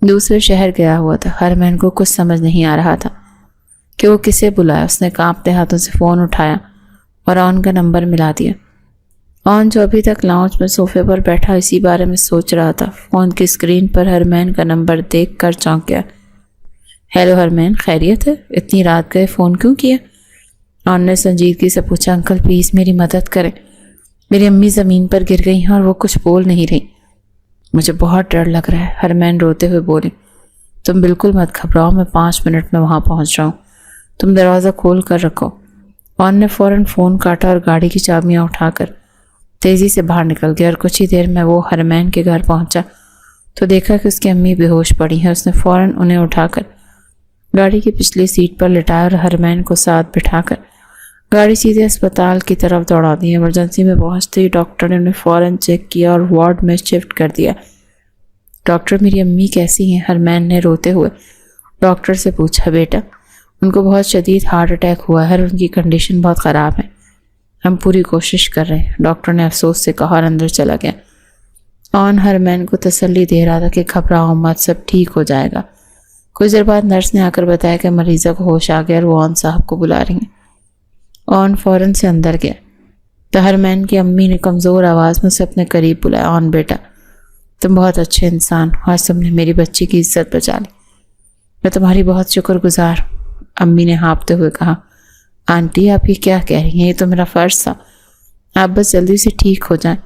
دوسرے شہر گیا ہوا تھا۔ ہرمین کو کچھ سمجھ نہیں آ رہا تھا کہ وہ کسے بلایا۔ اس نے کانپتے ہاتھوں سے فون اٹھایا اور آن کا نمبر ملا دیا۔ آن جو ابھی تک لاؤنج میں صوفے پر بیٹھا اسی بارے میں سوچ رہا تھا، فون کی اسکرین پر ہرمین کا نمبر دیکھ کر چونک گیا۔ ہیلو ہرمین، خیریت ہے؟ اتنی رات گئے فون کیوں کیا؟ آن نے سنجیدگی سے پوچھا۔ انکل پلیز میری مدد کریں، میری امی زمین پر گر گئی ہیں اور وہ کچھ بول نہیں رہی۔ مجھے بہت ڈر لگ رہا ہے، ہرمین روتے ہوئے بولی۔ تم بالکل مت گھبراؤ، میں 5 منٹ میں وہاں پہنچ رہا ہوں، تم دروازہ کھول کر رکھو۔ آن نے فوراً فون کاٹا اور گاڑی کی چابیاں اٹھا کر تیزی سے باہر نکل گیا اور کچھ ہی دیر میں وہ ہرمین کے گھر پہنچا تو دیکھا کہ اس کی امی بے ہوش پڑی ہیں۔ اس نے فوراً انہیں اٹھا کر گاڑی کی پچھلی سیٹ پر لٹایا اور ہرمین کو ساتھ بٹھا کر گاڑی سیدھے اسپتال کی طرف دوڑا دی۔ ایمرجنسی میں پہنچتے ہی ڈاکٹر نے انہیں فوراً چیک کیا اور وارڈ میں شفٹ کر دیا۔ ڈاکٹر میری امی کیسی ہیں؟ ہرمین نے روتے ہوئے ڈاکٹر سے پوچھا۔ بیٹا، ان کو بہت شدید ہارٹ اٹیک ہوا ہے اور ان کی کنڈیشن بہت خراب ہے، ہم پوری کوشش کر رہے ہیں، ڈاکٹر نے افسوس سے کہا اور اندر چلا گیا۔ آن ہرمین کو تسلی دے رہا تھا کہ گھبراؤ مت، سب ٹھیک ہو جائے گا۔ کچھ دیر بعد نرس نے آ کر بتایا کہ مریضہ کو ہوش آ گیا اور وہ آن صاحب کو بلا رہی ہیں۔ آن فوراً سے اندر گیا تو ہرمین کی امی نے کمزور آواز میں اسے اپنے قریب بلایا۔ آن بیٹا، تم بہت اچھے انسان ہو، آج تم نے میری بچی کی عزت بچا لی، میں تمہاری بہت شکر گزار۔ امی نے ہانپتے ہوئے کہا۔ آنٹی آپ یہ کیا کہہ رہی ہیں؟ یہ تو میرا فرض تھا، آپ بس جلدی سے ٹھیک ہو جائیں۔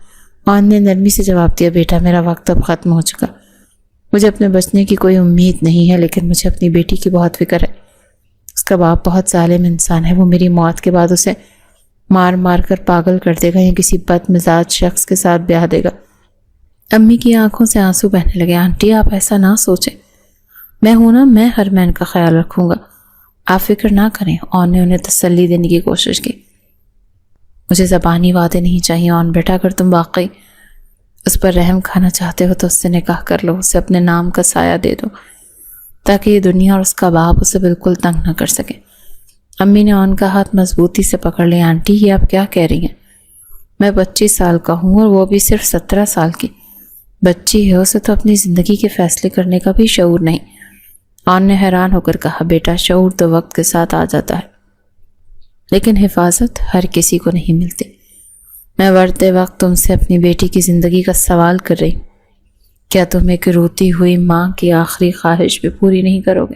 آن نے نرمی سے جواب دیا۔ بیٹا، میرا وقت اب ختم ہو چکا، مجھے اپنے بچنے کی کوئی امید نہیں ہے، لیکن مجھے اپنی بیٹی کی بہت فکر ہے۔ اس کا باپ بہت ظالم انسان ہے، وہ میری موت کے بعد اسے مار مار کر پاگل کر دے گا یا کسی بد مزاج شخص کے ساتھ بیاہ دے گا۔ امی کی آنکھوں سے آنسو بہنے لگے۔ آنٹی آپ ایسا نہ سوچیں، میں ہوں نا، میں ہرمین کا خیال رکھوں گا، آپ فکر نہ کریں۔ آن نے انہیں تسلی دینے کی کوشش کی۔ مجھے زبانی وعدے نہیں چاہیے آن بیٹا، اگر تم واقعی اس پر رحم کھانا چاہتے ہو تو اس سے نکاح کر لو، اسے اپنے نام کا سایہ دے دو تاکہ یہ دنیا اور اس کا باپ اسے بالکل تنگ نہ کر سکے۔ امی نے آن کا ہاتھ مضبوطی سے پکڑ لیا۔ آنٹی یہ آپ کیا کہہ رہی ہیں؟ میں 25 سال کا ہوں اور وہ بھی صرف 17 سال کی بچی ہے، اسے تو اپنی زندگی کے فیصلے کرنے کا بھی شعور نہیں۔ آن نے حیران ہو کر کہا۔ بیٹا، شعور تو وقت کے ساتھ آ جاتا ہے، لیکن حفاظت ہر کسی کو نہیں ملتی۔ میں مرتے وقت تم سے اپنی بیٹی کی زندگی کا سوال کر رہی ہوں، کیا تم ایک روتی ہوئی ماں کی آخری خواہش بھی پوری نہیں کرو گے؟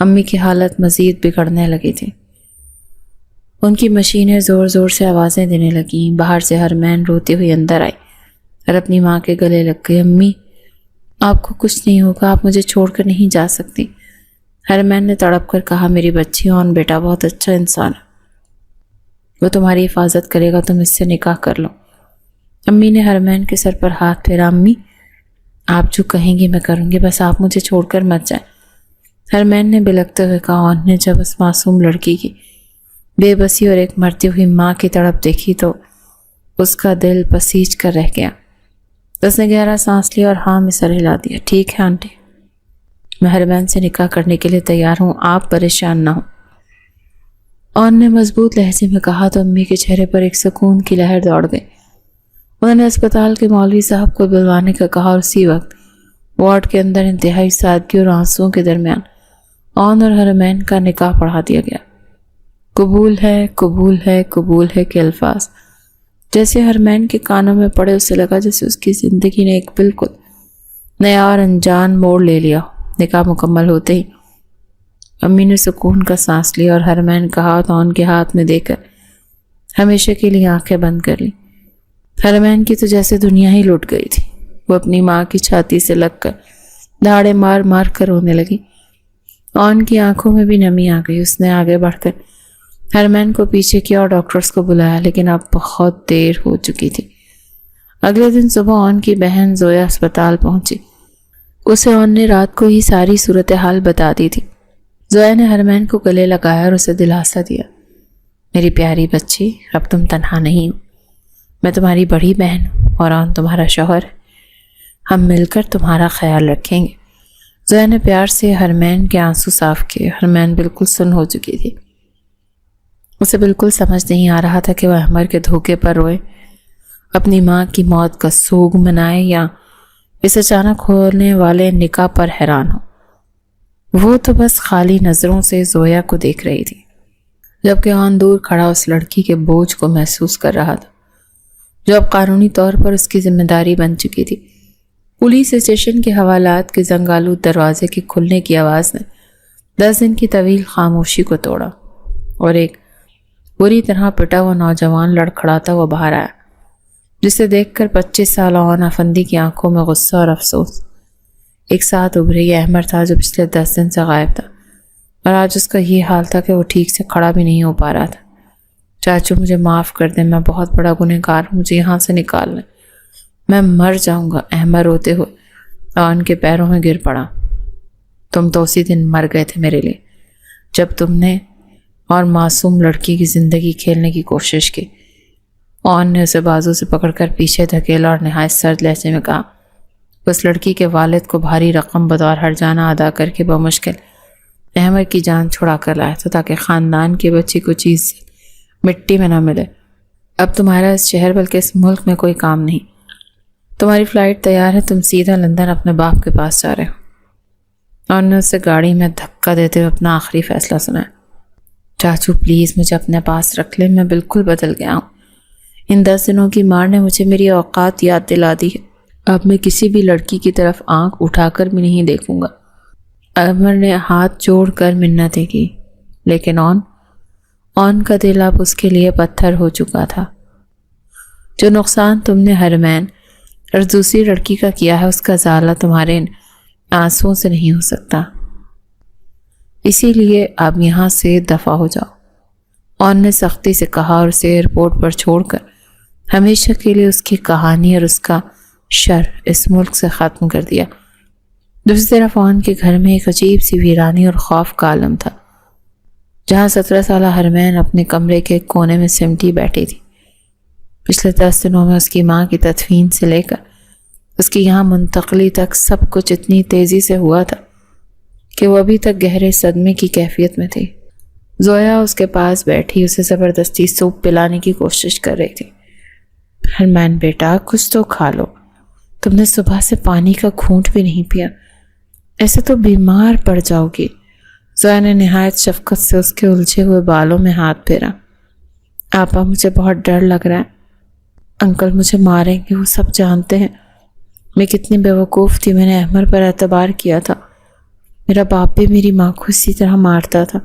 امی کی حالت مزید بگڑنے لگی تھی، ان کی مشینیں زور زور سے آوازیں دینے لگیں۔ باہر سے ہرمین روتی ہوئی اندر آئی اور اپنی ماں کے گلے لگ گئی۔ امی، آپ کو کچھ نہیں ہوگا، آپ مجھے چھوڑ کر نہیں جا سکتی۔ ہرمین نے تڑپ کر کہا۔ میری بچی آن بیٹا بہت اچھا انسان ہے، وہ تمہاری حفاظت کرے گا، تم اس سے نکاح کر لو۔ امی نے ہرمین کے سر پر ہاتھ پھیرا۔ امی، آپ جو کہیں گی میں کروں گی، بس آپ مجھے چھوڑ کر مت جائیں۔ ہرمین نے بلکتے ہوئے کہا۔ آن نے جب اس معصوم لڑکی کی بے بسی اور ایک مرتی ہوئی ماں کی تڑپ دیکھی تو اس کا دل پسیج کر رہ گیا۔ اس نے گہرا سانس لیا اور ہاں میں سر ہلا دیا۔ ٹھیک ہے آنٹی، میں ہرمین سے نکاح کرنے کے لیے تیار ہوں، آپ پریشان نہ ہوں۔ آن نے مضبوط لہجے میں کہا تو امی کے چہرے پر ایک سکون کی لہر دوڑ گئی۔ انہوں نے اسپتال کے مولوی صاحب کو بلوانے کا کہا اور اسی وقت وارڈ کے اندر انتہائی سادگی اور آنسوؤں کے درمیان آن اور ہرمین کا نکاح پڑھا دیا گیا۔ قبول ہے، قبول ہے، قبول ہے کے الفاظ جیسے ہرمین کے کانوں میں پڑے، اسے لگا جیسے اس کی زندگی نے ایک بالکل نیا اور انجان موڑ لے لیا۔ نکاح مکمل ہوتے ہی امی نے سکون کا سانس لیا اور ہرمین کا ہاتھ آن کے ہاتھ میں دے کر ہمیشہ کے لیے آنکھیں بند کر لی۔ ہرمین کی تو جیسے دنیا ہی لٹ گئی تھی، وہ اپنی ماں کی چھاتی سے لگ کر دھاڑے مار مار کر رونے لگی۔ آن کی آنکھوں میں بھی نمی آ گئی۔ اس نے آگے بڑھ کر ہرمین کو پیچھے کیا اور ڈاکٹرز کو بلایا، لیکن اب بہت دیر ہو چکی تھی۔ اگلے دن صبح آن کی بہن زویا اسپتال پہنچی۔ اسے آن نے رات کو ہی ساری صورتحال بتا دی تھی۔ زویا نے ہرمین کو گلے لگایا اور اسے دلاسا دیا۔ میری پیاری بچی، اب تم تنہا نہیں ہو، میں تمہاری بڑی بہن ہوں اور آن تمہارا شوہر ہے، ہم مل کر تمہارا خیال رکھیں گے۔ زویا نے پیار سے ہرمین کے آنسو صاف کیے۔ ہرمین بالکل سن ہو چکی تھی، اسے بالکل سمجھ نہیں آ رہا تھا کہ وہ احمر کے دھوکے پر روئے، اپنی ماں کی موت کا سوگ منائے یا اس اچانک ہونے والے نکاح پر حیران ہوں۔ وہ تو بس خالی نظروں سے زویا کو دیکھ رہی تھی، جبکہ آن دور کھڑا اس لڑکی کے بوجھ کو محسوس کر رہا تھا جو اب قانونی طور پر اس کی ذمہ داری بن چکی تھی۔ پولیس اسٹیشن کے حوالات کے زنگالود دروازے کے کھلنے کی آواز نے 10 دن کی طویل خاموشی کو توڑا، اور ایک بری طرح پٹا ہوا نوجوان لڑکھڑاتا ہوا باہر آیا، جسے دیکھ کر 25 سالہ آن افندی کی آنکھوں میں غصہ اور افسوس ایک ساتھ ابھرے۔ یہ احمر تھا جو پچھلے 10 دن سے غائب تھا، اور آج اس کا یہ حال تھا کہ وہ ٹھیک سے کھڑا بھی نہیں ہو پا رہا تھا۔ چاچو مجھے معاف کر دیں، میں بہت بڑا گنہگار ہوں، مجھے یہاں سے نکال لیں، میں مر جاؤں گا۔ احمر روتے ہوئے آن کے پیروں میں گر پڑا۔ تم تو اسی دن مر گئے تھے میرے لیے، جب تم نے اور معصوم لڑکی کی زندگی کھیلنے کی کوشش کی۔ آن نے اسے بازو سے پکڑ کر پیچھے دھکیلا اور نہایت سرد لہجے میں کہا، اس لڑکی کے والد کو بھاری رقم بطور ہرجانہ ادا کر کے بمشکل احمر کی جان چھڑا کر لایا تھا تاکہ خاندان کی بچی کو چیز مٹی میں نہ ملے۔ اب تمہارا اس شہر بلکہ اس ملک میں کوئی کام نہیں، تمہاری فلائٹ تیار ہے، تم سیدھا لندن اپنے باپ کے پاس جا رہے ہو۔ اور نے اسے گاڑی میں دھکا دیتے ہوئے اپنا آخری فیصلہ سنایا۔ چاچو پلیز مجھے اپنے پاس رکھ لیں، میں بالکل بدل گیا ہوں۔ ان 10 دنوں کی مار نے مجھے میری اوقات یاد دلا دی ہے۔ اب میں کسی بھی لڑکی کی طرف آنکھ اٹھا کر بھی نہیں دیکھوں گا۔ احمر نے ہاتھ جوڑ کر منتیں کی، لیکن آن کا دل اب اس کے لیے پتھر ہو چکا تھا۔ جو نقصان تم نے حرمین اور دوسری لڑکی کا کیا ہے، اس کا ازالہ تمہارے ان آنسوؤں سے نہیں ہو سکتا، اسی لیے اب یہاں سے دفع ہو جاؤ۔ آن نے سختی سے کہا اور اسے ایئرپورٹ پر چھوڑ کر ہمیشہ کے لیے اس کی کہانی اور اس کا شر اس ملک سے ختم کر دیا۔ دوسری طرف آن کے گھر میں ایک عجیب سی ویرانی اور خوف کا عالم تھا، جہاں 17 سالہ حرمین اپنے کمرے کے ایک کونے میں سمٹی بیٹھی تھی۔ پچھلے 10 دنوں میں اس کی ماں کی تدفین سے لے کر اس کی یہاں منتقلی تک سب کچھ اتنی تیزی سے ہوا تھا کہ وہ ابھی تک گہرے صدمے کی کیفیت میں تھی۔ زویا اس کے پاس بیٹھی اسے زبردستی سوپ پلانے کی کوشش کر رہی تھی۔ حرمین بیٹا کچھ تو کھا لو، تم نے صبح سے پانی کا گھونٹ بھی نہیں پیا، ایسے تو بیمار پڑ جاؤ گی۔ زویا نے نہایت شفقت سے اس کے الجھے ہوئے بالوں میں ہاتھ پھیرا۔ آپا مجھے بہت ڈر لگ رہا ہے، انکل مجھے ماریں گے، وہ سب جانتے ہیں میں کتنی بیوقوف تھی، میں نے احمر پر اعتبار کیا تھا، میرا باپ بھی میری ماں کو اسی طرح مارتا تھا۔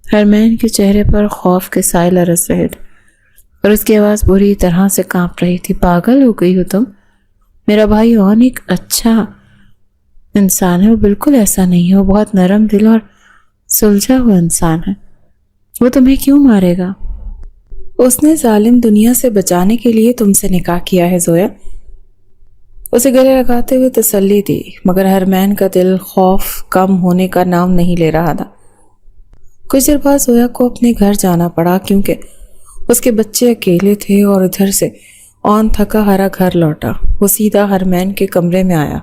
حرمین کے چہرے پر خوف کے سائے لرز رہے تھے اور اس کی آواز بری طرح سے کانپ رہی تھی۔ پاگل ہو گئی ہو تم، میرا بھائی آن ایک اچھا انسان ہے، وہ بالکل ایسا نہیں ہے، وہ بہت نرم دل اور سلجھا ہوا انسان ہے، وہ تمہیں کیوں مارے گا؟ اس نے ظالم دنیا سے بچانے کے لیے تم سے نکاح کیا ہے زویا، اسے گلے لگاتے ہوئے تسلی دی، مگر حرمین کا دل خوف کم ہونے کا نام نہیں لے رہا تھا۔ کچھ دیر بعد زویا کو اپنے گھر جانا پڑا کیونکہ اس کے بچے اکیلے تھے، اور ادھر سے آن تھکا ہرا گھر لوٹا۔ وہ سیدھا حرمین کے کمرے میں آیا،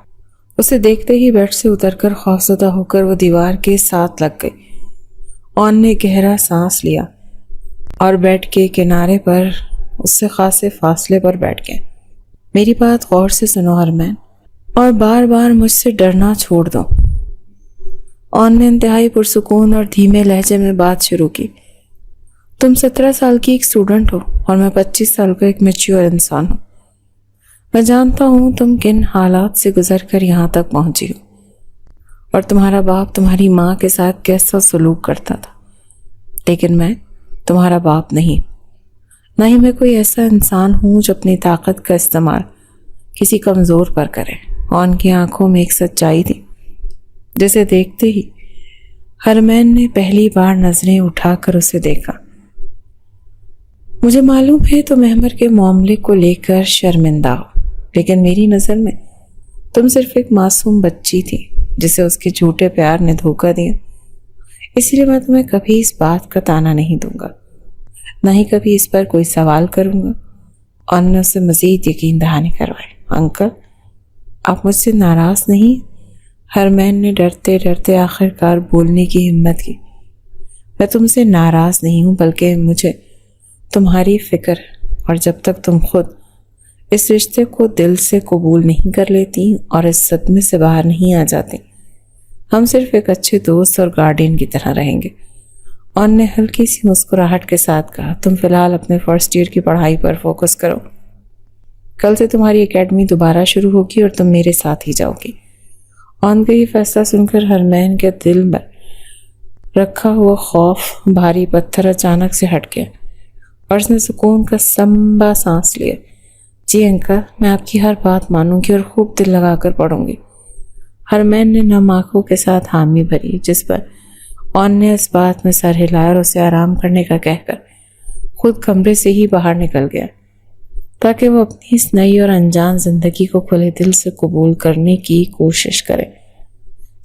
اسے دیکھتے ہی بیڈ سے اتر کر خوفزدہ ہو کر وہ دیوار کے ساتھ لگ گئی۔ آن نے گہرا سانس لیا اور بیڈ کے کنارے پر اس سے خاصے فاصلے پر بیٹھ گئے۔ میری بات غور سے سنو حرمین، اور بار بار مجھ سے ڈرنا چھوڑ دو۔ آن نے انتہائی پرسکون اور دھیمے لہجے میں بات شروع کی۔ تم 17 سال کی ایک اسٹوڈنٹ ہو اور میں 25 سال کا ایک میچور انسان ہوں۔ میں جانتا ہوں تم کن حالات سے گزر کر یہاں تک پہنچی ہو، اور تمہارا باپ تمہاری ماں کے ساتھ کیسا سلوک کرتا تھا، لیکن میں تمہارا باپ نہیں، نہ ہی میں کوئی ایسا انسان ہوں جو اپنی طاقت کا استعمال کسی کمزور پر کرے۔ آن کی آنکھوں میں ایک سچائی تھی جسے دیکھتے ہی حرمین نے پہلی بار نظریں اٹھا کر اسے دیکھا۔ مجھے معلوم ہے تم احمر کے معاملے کو لے کر شرمندہ ہو، لیکن میری نظر میں تم صرف ایک معصوم بچی تھی جسے اس کے جھوٹے پیار نے دھوکہ دیا، اس لیے میں تمہیں کبھی اس بات کا طعنہ نہیں دوں گا، نہ ہی کبھی اس پر کوئی سوال کروں گا۔ اور نے اسے مزید یقین دہانی کروائی۔ انکل آپ مجھ سے ناراض نہیں؟ حرمین نے ڈرتے ڈرتے آخرکار بولنے کی ہمت کی۔ میں تم سے ناراض نہیں ہوں، بلکہ مجھے تمہاری فکر، اور جب تک تم خود اس رشتے کو دل سے قبول نہیں کر لیتی اور اس صدمے سے باہر نہیں آ جاتی۔ ہم صرف ایک اچھے دوست اور گارڈین کی طرح رہیں گے۔ اون نے ہلکی سی مسکراہٹ کے ساتھ کہا، تم فی الحال اپنے فرسٹ ایئر کی پڑھائی پر فوکس کرو۔ کل سے تمہاری اکیڈمی دوبارہ شروع ہوگی اور تم میرے ساتھ ہی جاؤ گی۔ اون کا یہ فیصلہ سن کر ہرمین کے دل میں رکھا ہوا خوف بھاری پتھر اچانک سے ہٹ گیا اور اس نے سکون کا لمبا سانس لیا۔ جی انکل، میں آپ کی ہر بات مانوں گی اور خوب دل لگا کر پڑھوں گی۔ ہرمین نے نم آنکھوں کے ساتھ حامی بھری، جس پر اون نے اس بات میں سر ہلایا اور اسے آرام کرنے کا کہہ کر خود کمرے سے ہی باہر نکل گیا تاکہ وہ اپنی اس نئی اور انجان زندگی کو کھلے دل سے قبول کرنے کی کوشش کرے۔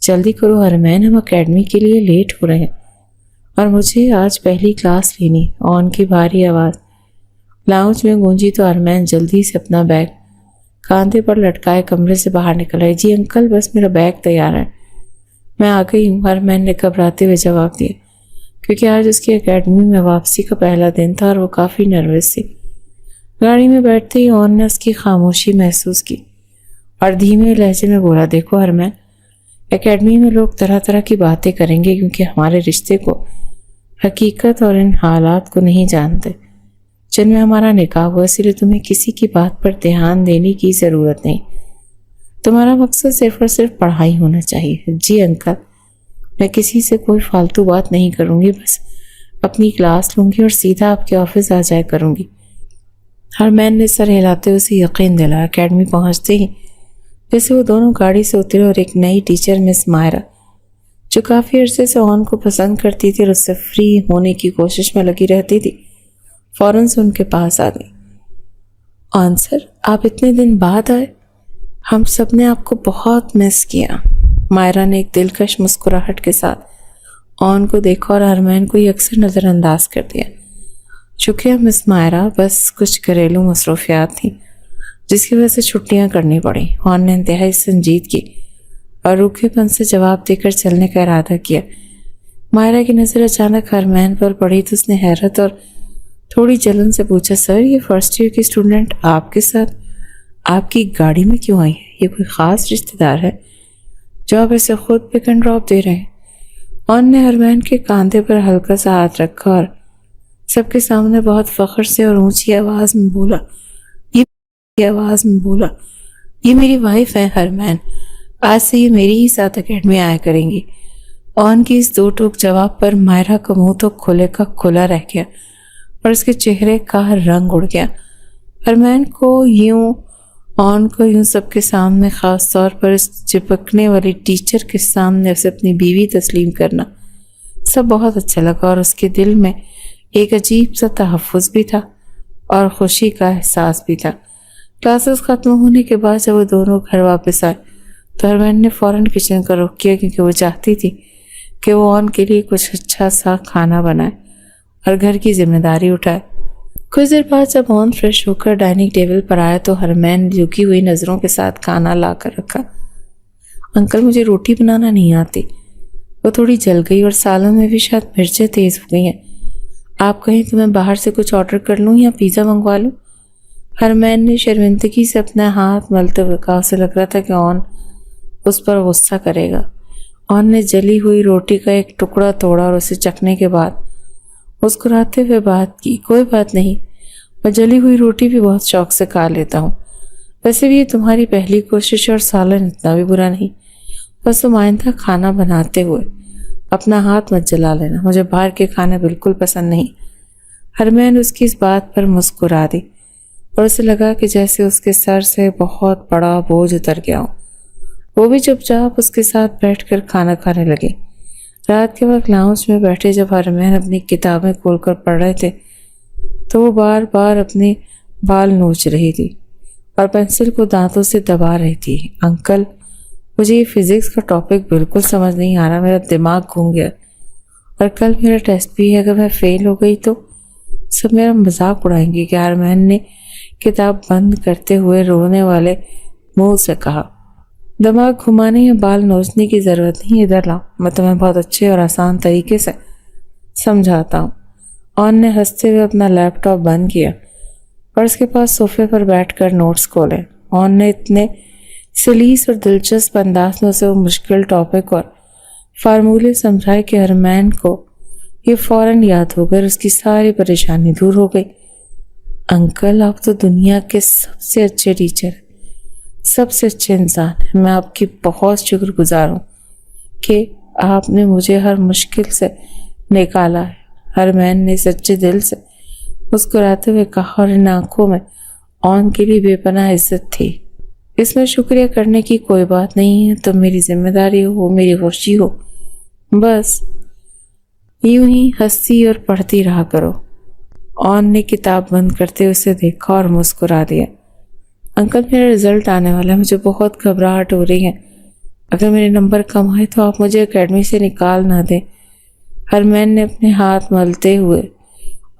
جلدی کرو ہرمین، ہم اکیڈمی کے لیے لیٹ ہو رہے ہیں اور مجھے آج پہلی کلاس لینی۔ اون کی بھاری آواز لاؤنج میں گونجی تو ہرمین جلدی سے اپنا بیگ کاندھے پر لٹکائے کمرے سے باہر نکل آئی۔ جی انکل، بس میرا بیگ تیار ہے، میں آ گئی ہوں، ہرمین نے گھبراتے ہوئے جواب دیا، کیونکہ آج اس کی اکیڈمی میں واپسی کا پہلا دن تھا اور وہ کافی نروس تھی۔ گاڑی میں بیٹھتے ہی اون نے اس کی خاموشی محسوس کی اور دھیمے لہجے میں بولا، دیکھو ہرمین، اکیڈمی میں لوگ طرح طرح کی باتیں کریں گے کیونکہ ہمارے رشتے کو حقیقت اور ان حالات کو نہیں جانتے جن میں ہمارا نکاح ہوا، اسی لیے تمہیں کسی کی بات پر دھیان دینے کی ضرورت نہیں۔ تمہارا مقصد صرف اور صرف پڑھائی ہونا چاہیے۔ جی انکل، میں کسی سے کوئی فالتو بات نہیں کروں گی، بس اپنی کلاس لوں گی اور سیدھا آپ کے آفس آ جایا کروں گی۔ ہرمین نے سر ہلاتے اسے یقین دلایا۔ اکیڈمی پہنچتے ہی جیسے وہ دونوں گاڑی سے اترے اور ایک نئی ٹیچر مس مائرہ، جو کافی عرصے سے اون کو پسند کرتی تھی اور اس سے فری ہونے کی کوشش میں لگی رہتی تھی، فوراً سے ان کے پاس آ گئی۔ اون سر، آپ اتنے دن بعد آئے، ہم سب نے آپ کو بہت مس کیا۔ مائرہ نے ایک دلکش مسکراہٹ کے ساتھ اون کو دیکھا اور ہرمین کو یہ اکثر نظر انداز کر دیا۔ شکریہ مس مائرہ، بس کچھ گھریلو مصروفیات تھیں جس کی وجہ سے چھٹیاں کرنی پڑیں۔ اون نے انتہائی سنجیدگی اور روکھے پن سے جواب دے کر چلنے کا ارادہ کیا۔ مائرہ کی نظر اچانک ہرمین پر پڑی تو اس نے حیرت اور تھوڑی جلن سے پوچھا، سر یہ فرسٹ ایئر کی اسٹوڈنٹ آپ کے ساتھ آپ کی گاڑی میں کیوں آئی ہے؟ یہ کوئی خاص رشتہ دار ہے جو آپ اسے خود پک اینڈ ڈراپ دے رہے ہیں؟ اون نے ہرمین کے کاندھے پر ہلکا سا ہاتھ رکھا اور سب کے سامنے بہت فخر سے اور اونچی آواز میں بولا، یہ میری وائف ہے ہرمین، آج سے یہ میری ہی ساتھ اکیڈمی آیا کریں گی۔ اون کی اس دو ٹوک جواب پر مائرہ کا منہ تو کھلے کا کھلا رہ گیا اور اس کے چہرے کا رنگ اڑ گیا۔ ہرمین کو اون کو یوں سب کے سامنے، خاص طور پر اس چپکنے والی ٹیچر کے سامنے اسے اپنی بیوی تسلیم کرنا سب بہت اچھا لگا اور اس کے دل میں ایک عجیب سا تحفظ بھی تھا اور خوشی کا احساس بھی تھا۔ کلاسز ختم ہونے کے بعد جب وہ دونوں گھر واپس آئے تو ہرمین نے فوراً کچن کا رخ کیا کیونکہ وہ چاہتی تھی کہ وہ اون کے لیے کچھ اچھا سا کھانا بنائے اور گھر کی ذمہ داری اٹھائے۔ کچھ دیر بعد جب اون فریش ہو کر ڈائننگ ٹیبل پر آیا تو ہرمین جھکی ہوئی نظروں کے ساتھ کھانا لا کر رکھا۔ انکل، مجھے روٹی بنانا نہیں آتی، وہ تھوڑی جل گئی اور سالن میں بھی شاید مرچیں تیز ہو گئی ہیں، آپ کہیں تو میں باہر سے کچھ آرڈر کر لوں یا پیزا منگوا لوں؟ ہرمین نے شرمندگی سے اپنا ہاتھ ملتے ہوئے کہا، اسے لگ رہا تھا کہ اون اس پر غصہ کرے گا۔ اون نے جلی ہوئی روٹی کا ایک ٹکڑا توڑا اور اسے چکھنے کے بعد مسکراتے ہوئے بات کی، کوئی بات نہیں، میں جلی ہوئی روٹی بھی بہت شوق سے کھا لیتا ہوں، ویسے بھی یہ تمہاری پہلی کوشش اور سالن اتنا بھی برا نہیں، بس تم آئندہ کھانا بناتے ہوئے اپنا ہاتھ مت جلا لینا، مجھے باہر کے کھانے بالکل پسند نہیں۔ ہرمین اس کی اس بات پر مسکرا دی اور اسے لگا کہ جیسے اس کے سر سے بہت بڑا بوجھ اتر گیا ہو۔ وہ بھی چپ چاپ اس کے ساتھ بیٹھ کر کھانا کھانے لگے۔ رات کے وقت لاؤنج میں بیٹھے جب ہرمین اپنی کتابیں کھول کر پڑھ رہے تھے تو وہ بار بار اپنے بال نوچ رہی تھی اور پینسل کو دانتوں سے دبا رہی تھی۔ انکل، مجھے یہ فزکس کا ٹاپک بالکل سمجھ نہیں آ رہا، میرا دماغ گھوم گیا اور کل میرا ٹیسٹ بھی ہے، اگر میں فیل ہو گئی تو سب میرا مذاق اڑائیں گے کہ ہرمین نے کتاب بند کرتے ہوئے رونے والے منہ سے کہا۔ دماغ گھمانے یا بال نوچنے کی ضرورت نہیں، ادھر لاؤ، میں تمہیں بہت اچھے اور آسان طریقے سے سمجھاتا ہوں۔ اون نے ہنستے ہوئے اپنا لیپ ٹاپ بند کیا اور اس کے پاس صوفے پر بیٹھ کر نوٹس کھولے۔ اون نے اتنے سلیس اور دلچسپ انداز میں اسے وہ مشکل ٹاپک اور فارمولے سمجھائے کہ ہرمین کو یہ فوراً یاد ہو کر اس کی ساری پریشانی دور ہو گئی۔ انکل، آپ تو دنیا کے سب سے اچھے ٹیچر ہیں، سب سے اچھے انسان ہیں۔ میں آپ کی بہت شکر گزار ہوں کہ آپ نے مجھے ہر مشکل سے نکالا ہے۔ ہرمین نے سچے دل سے مسکراتے ہوئے کہا اور ان آنکھوں میں اون کے لیے بے پناہ عزت تھی۔ اس میں شکریہ کرنے کی کوئی بات نہیں ہے، تم میری ذمہ داری ہو، میری خوشی ہو، بس یوں ہی ہنستی اور پڑھتی رہا کرو۔ اون نے کتاب بند کرتے اسے دیکھا اور مسکرا دیا۔ انکل، میرا رزلٹ آنے والا ہے، مجھے بہت گھبراہٹ ہو رہی ہے۔ اگر میرے نمبر کم آئے تو آپ مجھے اکیڈمی سے نکال نہ دیں۔ ہرمین نے اپنے ہاتھ ملتے ہوئے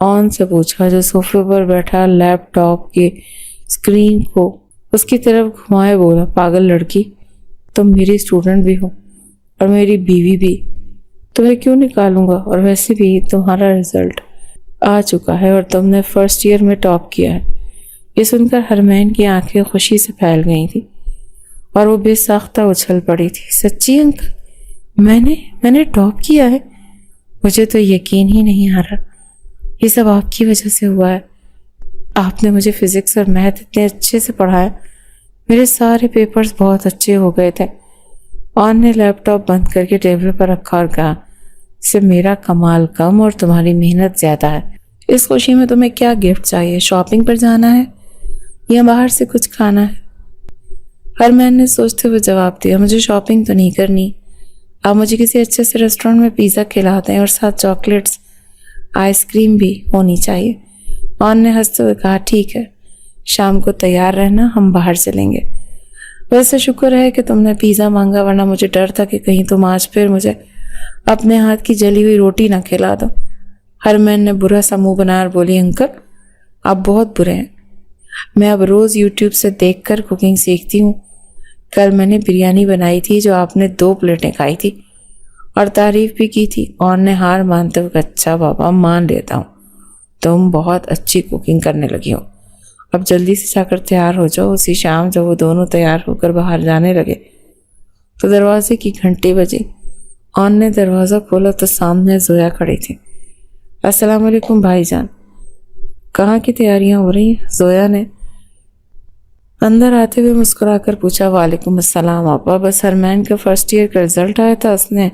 اون سے پوچھا، جو صوفے پر بیٹھا لیپ ٹاپ کی اسکرین کو اس کی طرف گھمائے بولا، پاگل لڑکی، تم میری اسٹوڈنٹ بھی ہو اور میری بیوی بھی، تمہیں کیوں نکالوں گا؟ اور ویسے بھی تمہارا رزلٹ آ چکا ہے اور تم نے فرسٹ ایئر میں ٹاپ کیا ہے۔ یہ سن کر ہرمین کی آنکھیں خوشی سے پھیل گئی تھی اور وہ بے ساختہ اچھل پڑی تھی۔ سچی انکل، میں نے ٹاپ کیا ہے؟ مجھے تو یقین ہی نہیں آ رہا۔ یہ سب آپ کی وجہ سے ہوا ہے۔ آپ نے مجھے فزکس اور میتھ اتنے اچھے سے پڑھایا، میرے سارے پیپرز بہت اچھے ہو گئے تھے۔ اون نے لیپ ٹاپ بند کر کے ٹیبل پر رکھا اور کہا، اس سے میرا کمال کم اور تمہاری محنت زیادہ ہے۔ اس خوشی میں تمہیں کیا گفٹ چاہیے؟ شاپنگ پر جانا ہے یا باہر سے کچھ کھانا ہے؟ ہرمین نے سوچتے ہوئے جواب دیا، مجھے شاپنگ تو نہیں کرنی، آپ مجھے کسی اچھے سے ریسٹورینٹ میں پیزا کھلا دیں اور ساتھ چاکلیٹس، آئس کریم بھی ہونی چاہیے۔ اون نے ہنستے ہوئے کہا، ٹھیک ہے، شام کو تیار رہنا، ہم باہر چلیں گے۔ ویسے شکر ہے کہ تم نے پیزا مانگا، ورنہ مجھے ڈر تھا کہ کہیں تم آج پھر مجھے اپنے ہاتھ کی جلی ہوئی روٹی نہ کھلا دو۔ ہرمین نے برا سا منہ بنایا اور بولی، انکل آپ بہت برے ہیں، میں اب روز یوٹیوب سے دیکھ کر کوکنگ سیکھتی ہوں۔ کل میں نے بریانی بنائی تھی جو آپ نے 2 پلیٹیں کھائی تھی اور تعریف بھی کی تھی۔ اون نے ہار مانتے ہوئے، اچھا بابا، مان لیتا ہوں، تم بہت اچھی کوکنگ کرنے لگی ہو، اب جلدی سے جا کر تیار ہو جاؤ۔ اسی شام جب وہ دونوں تیار ہو کر باہر جانے لگے تو دروازے کی گھنٹی بجی۔ اون نے دروازہ کھولا تو سامنے زویا کھڑی تھی۔ السلام علیکم بھائی جان، کہاں کی تیاریاں ہو رہی ہیں؟ زویا نے اندر آتے ہوئے مسکرا کر پوچھا۔ وعلیکم السلام آپا، بس ہرمین کا فرسٹ ایئر کا رزلٹ آیا تھا، اس نے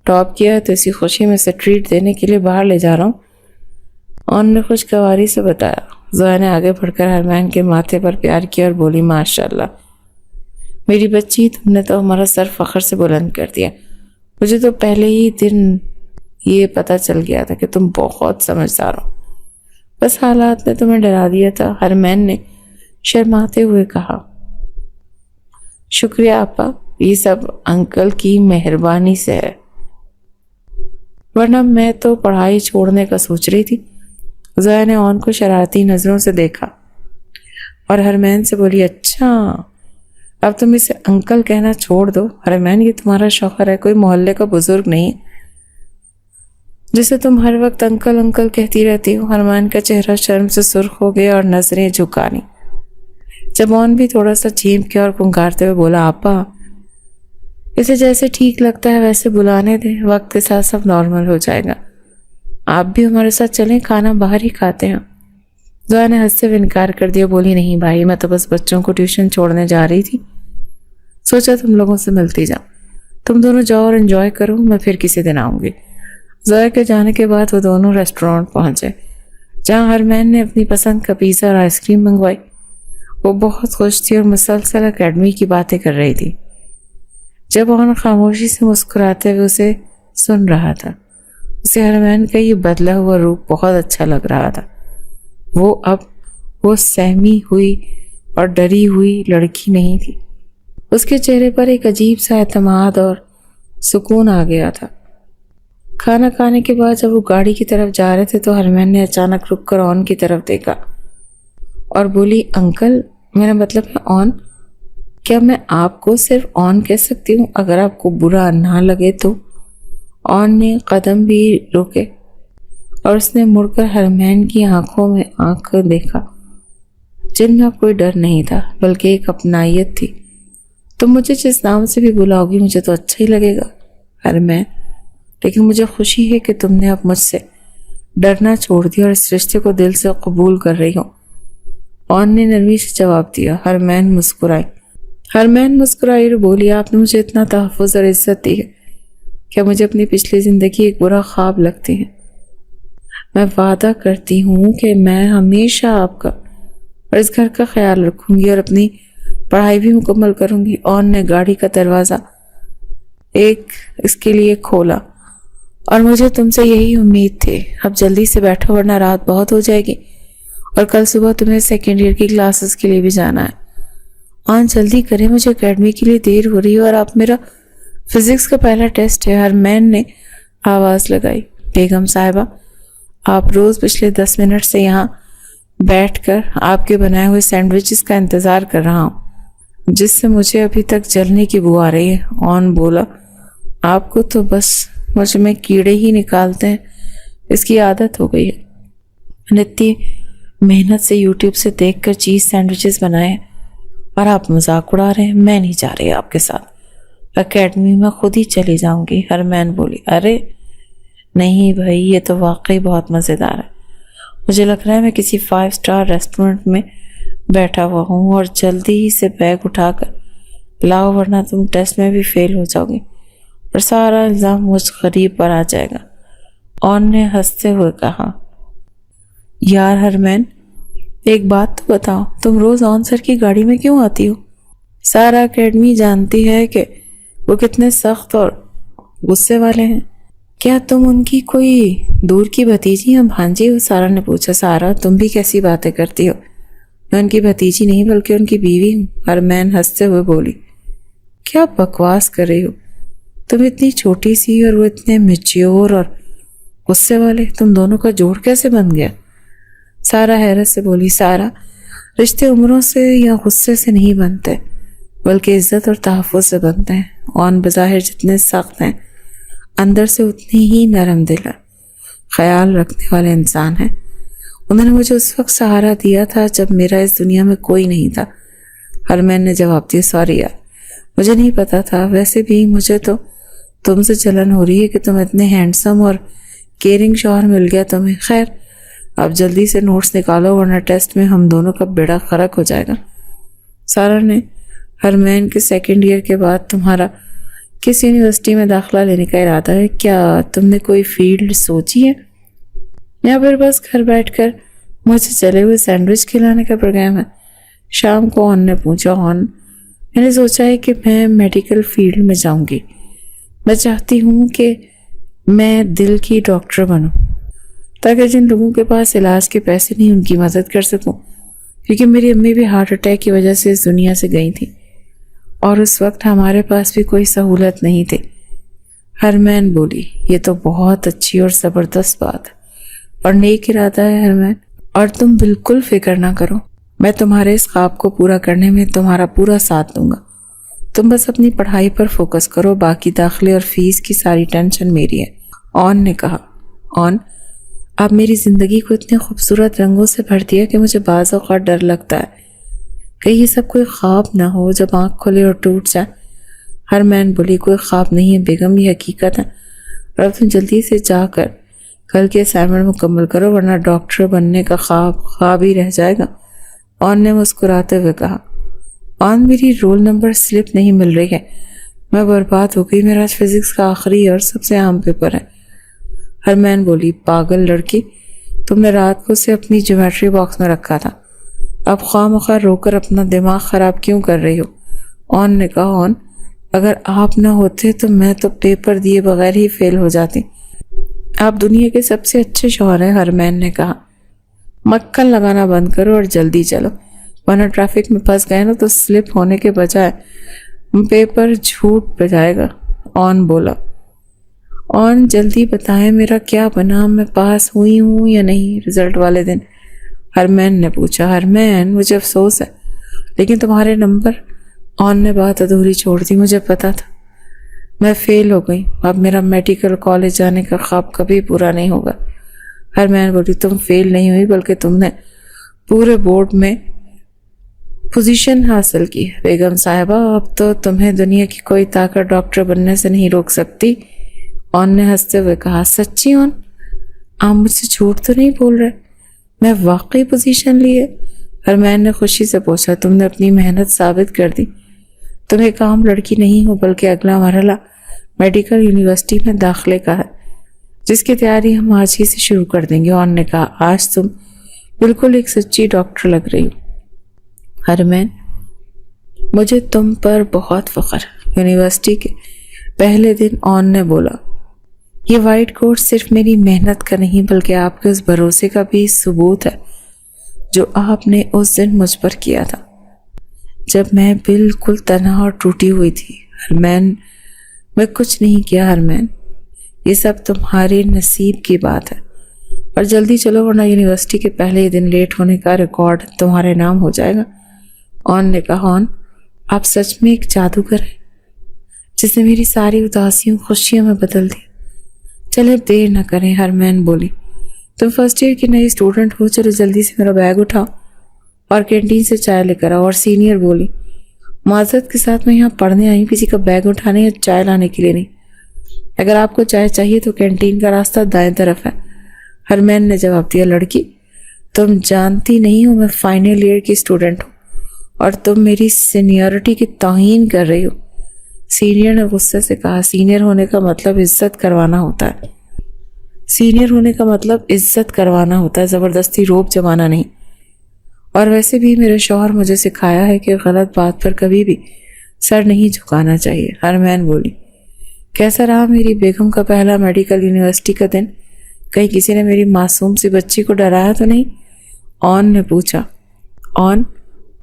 ٹاپ کیا ہے تو اسی خوشی میں سے ٹریٹ دینے کے لیے باہر لے جا رہا ہوں، اون نے خوشگواری سے بتایا۔ زویا نے آگے بڑھ کر ہرمین کے ماتھے پر پیار کیا اور بولی، ماشاءاللہ میری بچی، تم نے تو ہمارا سر فخر سے بلند کر دیا۔ مجھے تو پہلے ہی دن یہ پتہ چل گیا تھا کہ تم بہت سمجھدار ہو، بس حالات نے تمہیں ڈرا دیا تھا۔ ہرمین نے شرماتے ہوئے کہا، شکریہ آپا، یہ سب انکل کی مہربانی سے ہے، ورنہ میں تو پڑھائی چھوڑنے کا سوچ رہی تھی۔ زویا نے اون کو شرارتی نظروں سے دیکھا اور ہرمین سے بولی، اچھا اب تم اسے انکل کہنا چھوڑ دو۔ ہرمین، یہ تمہارا شوہر ہے، کوئی محلے کا بزرگ نہیں جسے تم ہر وقت انکل انکل کہتی رہتی ہو۔ ہرمین کا چہرہ شرم سے سرخ ہو گیا اور نظریں جھکانی۔ جب اون بھی تھوڑا سا چینپ کیا اور پنکارتے ہوئے بولا، آپا اسے جیسے ٹھیک لگتا ہے ویسے بلانے دیں، وقت کے ساتھ سب نارمل ہو جائے گا، آپ بھی ہمارے ساتھ چلیں، کھانا باہر ہی کھاتے ہیں۔ زویا نے ہنستے ہوئے انکار کر دیا، بولی، نہیں بھائی، میں تو بس بچوں کو ٹیوشن چھوڑنے جا رہی تھی، سوچا تم لوگوں سے ملتی جاؤں، تم دونوں جاؤ اور انجوائے کرو، میں پھر کسی دن آؤں گی۔ زویا کے جانے کے بعد وہ دونوں ریسٹورینٹ پہنچے جہاں ہرمین نے اپنی پسند کا پیزا اور آئس کریم منگوائی۔ وہ بہت خوش تھی اور مسلسل اکیڈمی کی باتیں کر رہی تھی۔ جب اون خاموشی سے مسکراتے ہوئے اسے سن رہا تھا، اسے ہرمین کا یہ بدلا ہوا روپ بہت اچھا لگ رہا تھا۔ وہ سہمی ہوئی اور ڈری ہوئی لڑکی نہیں تھی، اس کے چہرے پر ایک عجیب سا اعتماد اور سکون آ گیا تھا۔ کھانا کھانے کے بعد جب وہ گاڑی کی طرف جا رہے تھے تو ہرمین نے اچانک رک کر اون کی طرف دیکھا اور بولی، انکل، میرا مطلب ہے اون، کیا میں آپ کو صرف اون کہہ سکتی ہوں؟ اگر آپ کو برا نہ لگے تو۔ اون نے قدم بھی روکے اور اس نے مڑ کر ہرمین کی آنکھوں میں آنکھ دیکھا جن میں اب کوئی ڈر نہیں تھا بلکہ ایک اپنائیت تھی۔ تم مجھے جس نام سے بھی بلاؤ گی مجھے تو اچھا ہی لگے گا حرمین، لیکن مجھے خوشی ہے کہ تم نے اب مجھ سے ڈرنا چھوڑ دیا اور اس رشتے کو دل سے قبول کر رہی ہو۔ اون نے نرمی سے جواب دیا۔ حرمین مسکرائی اور بولی، آپ نے مجھے اتنا تحفظ اور عزت دی ہے کہ مجھے اپنی پچھلی زندگی ایک برا خواب لگتی ہے۔ میں وعدہ کرتی ہوں کہ میں ہمیشہ آپ کا اور اس گھر کا خیال رکھوں گی اور اپنی پڑھائی بھی مکمل کروں گی۔ اون نے گاڑی کا دروازہ اس کے لیے کھولا، اور مجھے تم سے یہی امید تھی۔ اب جلدی سے بیٹھو ورنہ رات بہت ہو جائے گی اور کل صبح تمہیں سیکنڈ ایئر کی کلاسز کے لیے بھی جانا ہے۔ اون جلدی کریں، مجھے اکیڈمی کے لیے دیر ہو رہی ہے اور آپ میرا فزکس کا پہلا ٹیسٹ ہے۔ حرمین نے آواز لگائی۔ بیگم صاحبہ، آپ روز پچھلے 10 منٹ سے یہاں بیٹھ کر آپ کے بنائے ہوئے سینڈوچز کا انتظار کر رہا ہوں جس سے مجھے ابھی تک جلنے کی بو آ رہی ہے۔ اون بولا، آپ کو تو بس مجھ میں کیڑے ہی نکالتے ہیں، اس کی عادت ہو گئی ہے۔ میں نے اتنی محنت سے یوٹیوب سے دیکھ کر چیز سینڈوچز بنائے اور آپ مذاق اڑا رہے ہیں۔ میں نہیں جا رہی آپ کے ساتھ، اکیڈمی میں خود ہی چلی جاؤں گی۔ حرمین بولی، ارے نہیں بھائی، یہ تو واقعی بہت مزیدار ہے۔ مجھے لگ رہا ہے میں کسی 5 اسٹار ریسٹورنٹ میں بیٹھا ہوا ہوں، اور جلدی ہی سے بیگ اٹھا کر لاؤ ورنہ تم ٹیسٹ میں بھی فیل ہو جاؤ گی اور سارا الزام مجھ غریب پر آ جائے گا۔ اون نے ہنستے ہوئے کہا، یار حرمین، ایک بات تو بتاؤ، تم روز اون سر کی گاڑی میں کیوں آتی ہو؟ سارا اکیڈمی جانتی ہے کہ وہ کتنے سخت اور غصے والے ہیں۔ کیا تم ان کی کوئی دور کی بھتیجی یا بھانجی ہو؟ سارا نے پوچھا۔ سارا، تم بھی کیسی باتیں کرتی ہو؟ میں ان کی بھتیجی نہیں بلکہ ان کی بیوی ہوں۔ حرمین ہنستے ہوئے بولی، کیا بکواس کر رہی ہو؟ تم اتنی چھوٹی سی اور وہ اتنے میچیور اور غصے والے، تم دونوں کا جوڑ کیسے بن گیا؟ سارا حیرت سے بولی، سارا، رشتے عمروں سے یا غصے سے نہیں بنتے بلکہ عزت اور تحفظ سے بنتے ہیں۔ اون بظاہر جتنے سخت ہیں اندر سے اتنی ہی نرم دل ہے، خیال رکھنے والے انسان ہیں۔ انہوں نے مجھے اس وقت سہارا دیا تھا جب میرا اس دنیا میں کوئی نہیں تھا۔ حرمین نے جواب دیا، سوری یار، مجھے نہیں پتا تھا۔ ویسے بھی مجھے تو تم سے جلن ہو رہی ہے کہ تم اتنے ہینڈسم اور کیئرنگ شوہر مل گیا تمہیں۔ خیر، اب جلدی سے نوٹس نکالو ورنہ ٹیسٹ میں ہم دونوں کا بیڑا غرق ہو جائے گا۔ سارا نے، حرمین کے سیکنڈ ایئر کے بعد تمہارا کس یونیورسٹی میں داخلہ لینے کا ارادہ ہے؟ کیا تم نے کوئی فیلڈ سوچی ہے یا پھر بس گھر بیٹھ کر مجھے چلے ہوئے سینڈوچ کھلانے کا پروگرام ہے؟ شام کو اون نے پوچھا۔ اون، میں نے سوچا ہے کہ میں میڈیکل فیلڈ میں جاؤں گی۔ میں چاہتی ہوں کہ میں دل کی ڈاکٹر بنوں تاکہ جن لوگوں کے پاس علاج کے پیسے نہیں ان کی مدد کر سکوں، کیونکہ میری امی بھی ہارٹ اٹیک کی وجہ سے اس دنیا سے گئی تھی اور اس وقت ہمارے پاس بھی کوئی سہولت نہیں تھی۔ حرمین بولی، یہ تو بہت اچھی اور زبردست بات ہے اور نیک ارادہ ہے حرمین، اور تم بالکل فکر نہ کرو، میں تمہارے اس خواب کو پورا کرنے میں تمہارا پورا ساتھ دوں گا۔ تم بس اپنی پڑھائی پر فوکس کرو، باقی داخلے اور فیس کی ساری ٹینشن میری ہے۔ اون نے کہا، اون، آپ میری زندگی کو اتنے خوبصورت رنگوں سے بھر دیا کہ مجھے بعض اوقات ڈر لگتا ہے کہ یہ سب کوئی خواب نہ ہو جب آنکھ کھلے اور ٹوٹ جائے۔ حرمین بولی، کوئی خواب نہیں ہے بیگم، یہ حقیقت ہے، اور اب تم جلدی سے جا کر کل کے اسائنمنٹ مکمل کرو ورنہ ڈاکٹر بننے کا خواب ہی رہ جائے گا۔ اون نے مسکراتے ہوئے کہا، اون، میری رول نمبر سلپ نہیں مل رہی ہے، میں برباد ہو گئی، میرا فزکس کا آخری اور سب سے اہم پیپر ہے۔ حرمین بولی، پاگل لڑکی، تم نے رات کو اسے اپنی جیومیٹری باکس میں رکھا تھا، اب خواہ مخواہ رو کر اپنا دماغ خراب کیوں کر رہی ہو؟ اون نے کہا، اون، اگر آپ نہ ہوتے تو میں تو پیپر دیے بغیر ہی فیل ہو جاتی۔ آپ دنیا کے سب سے اچھے شوہر ہیں۔ حرمین نے کہا، مکھن لگانا بند کرو اور جلدی چلو ورنہ ٹریفک میں پھنس گئے نا تو سلپ ہونے کے بجائے پیپر جھوٹ پہ جائے گا۔ اون بولا، اون، جلدی بتائیں میرا کیا بنا، میں پاس ہوئی ہوں یا نہیں رزلٹ والے دن؟ حرمین نے پوچھا۔ حرمین، مجھے افسوس ہے لیکن تمہارے نمبر۔ اون نے بات ادھوری چھوڑ دی، مجھے پتا تھا میں فیل ہو گئی، اب میرا میڈیکل کالج جانے کا خواب کبھی پورا نہیں ہوگا۔ حرمین بولی، تم فیل نہیں ہوئی بلکہ تم نے پورے بورڈ میں پوزیشن حاصل کی ہے بیگم صاحبہ، اب تو تمہیں دنیا کی کوئی طاقت ڈاکٹر بننے سے نہیں روک سکتی۔ اون نے ہنستے ہوئے کہا، سچی اون؟ آپ مجھ سے جھوٹ تو نہیں بول رہے؟ میں واقعی پوزیشن لی ہے؟ ہرمین نے خوشی سے پوچھا، تم نے اپنی محنت ثابت کر دی، تم ایک عام لڑکی نہیں ہو بلکہ اگلا مرحلہ میڈیکل یونیورسٹی میں داخلے کا ہے، جس کی تیاری ہم آج ہی سے شروع کر دیں گے۔ اون نے کہا، آج تم بالکل ایک سچی ڈاکٹر لگ رہی ہو ہرمین، مجھے تم پر بہت فخر۔ یونیورسٹی کے پہلے دن اون نے بولا، یہ وائٹ کوٹ صرف میری محنت کا نہیں بلکہ آپ کے اس بھروسے کا بھی ثبوت ہے جو آپ نے اس دن مجھ پر کیا تھا جب میں بالکل تنہا اور ٹوٹی ہوئی تھی۔ ہرمین، میں کچھ نہیں کیا ہرمین، یہ سب تمہارے نصیب کی بات ہے، اور جلدی چلو ورنہ یونیورسٹی کے پہلے ہی دن لیٹ ہونے کا ریکارڈ تمہارے نام ہو جائے گا۔ اون نے کہا، اون، آپ سچ میں ایک جادوگر ہیں جس نے میری ساری اداسیوں خوشیوں میں بدل دی۔ چلے دیر نہ کریں، ہرمین بولی، تم فرسٹ ایئر کی نئی اسٹوڈنٹ ہو، چلو جلدی سے میرا بیگ اٹھاؤ اور کینٹین سے چائے لے کر آؤ۔ اور سینئر بولی، معذرت کے ساتھ میں یہاں پڑھنے آئی ہوں، کسی کا بیگ اٹھانے یا چائے لانے کے لیے نہیں۔ اگر آپ کو چائے چاہیے تو کینٹین کا راستہ دائیں طرف ہے۔ ہرمین نے جواب دیا، لڑکی، تم جانتی نہیں ہو میں فائنل ایئر کی اسٹوڈنٹ ہوں اور تم میری سینیورٹی کی توہین کر رہی ہو۔ سینئر نے غصے سے کہا، سینئر ہونے کا مطلب عزت کروانا ہوتا ہے، سینئر ہونے کا مطلب عزت کروانا ہوتا ہے، زبردستی روب جمانا نہیں۔ اور ویسے بھی میرے شوہر مجھے سکھایا ہے کہ غلط بات پر کبھی بھی سر نہیں جھکانا چاہیے۔ ہرمین بولی، کیسا رہا میری بیگم کا پہلا میڈیکل یونیورسٹی کا دن؟ کہیں کسی نے میری معصوم سی بچی کو ڈرایا تو نہیں؟ اون نے پوچھا۔ اون،